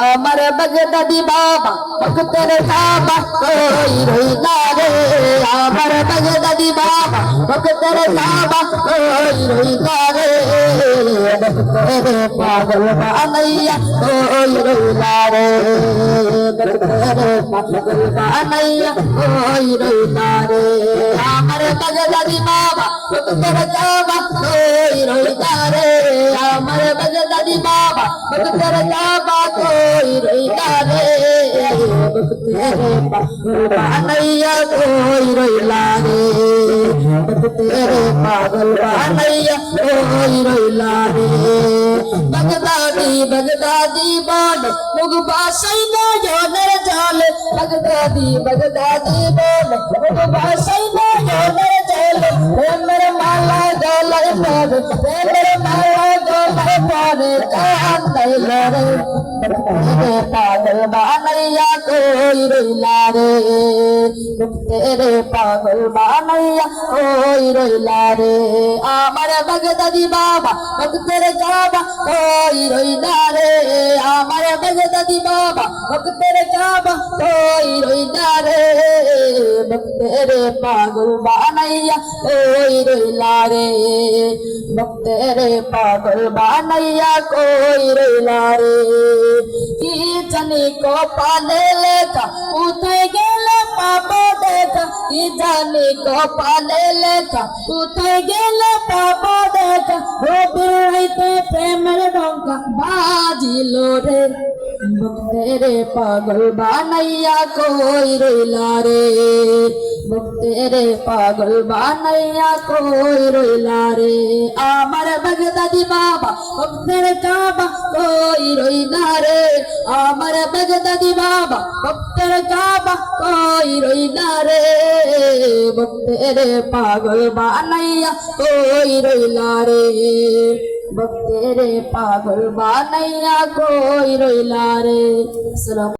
আমার বাগদাদি বাবা ভক্তের কাবা কই রইলা রে আমার বাগদাদি বাবা ভক্তের কাবা কই রইলা রে ভক্তের পাগল বানাইয়া কই রইলা রে ভক্তের পাগল বানাইয়া কই রইলা রে আমার বাগদাদি বাবা ভক্তের কাবা কই রইলা রে আমার বাগদাদি বাবা ভক্তের কাবা কই রইলা রে ভক্তের পাগল বানাইয়া কই রইলা রে ভক্তের পাগল বানাইয়া কই রইলা রে বাগদাদি বাগদাদি বল মুগ বাসাই না জনের জালে বাগদাদি বাগদাদি বল মুগ বাসাই না জনের জালে প্রেমের মালা গলায় পড়ে প্রেমের মালা গলায় পড়ে কান্দাই রে পাগল বানাইয়া কই রইলা রে তেরে পাগল বানাইয়া কই রইলা রে আমার বাগদাদি বাবা ভক্তের কাবা কই রইলা রে আমার বাগদাদি বাবা ভক্তের কাবা কই রইলা রে ভক্তের পাগল বানাইয়া কই রইলা রে ভক্তের পাগল বানাইয়া কই রইলা রে কি জানি কপালে লেখা কোথায় গেলে পাবো দেখা কি জানি কপালে লেখা কোথায় গেলে পাবো দেখা রবির হইতে প্রেমের ডঙ্কা বাজিল রে ভক্তের পাগল বানাইয়া কই রইলা রে ভক্তের পাগল বানাইয়া কই রইলা রে আমার বাগদাদি বাবা ভক্তের কাবা কই রইলা রে আমার বাগদাদি বাবা ভক্তের কাবা কই রইলা রে ভক্তের পাগল বানাইয়া কই রইলা রে ভক্তের পাগল বানাইয়া কই রইলা রে।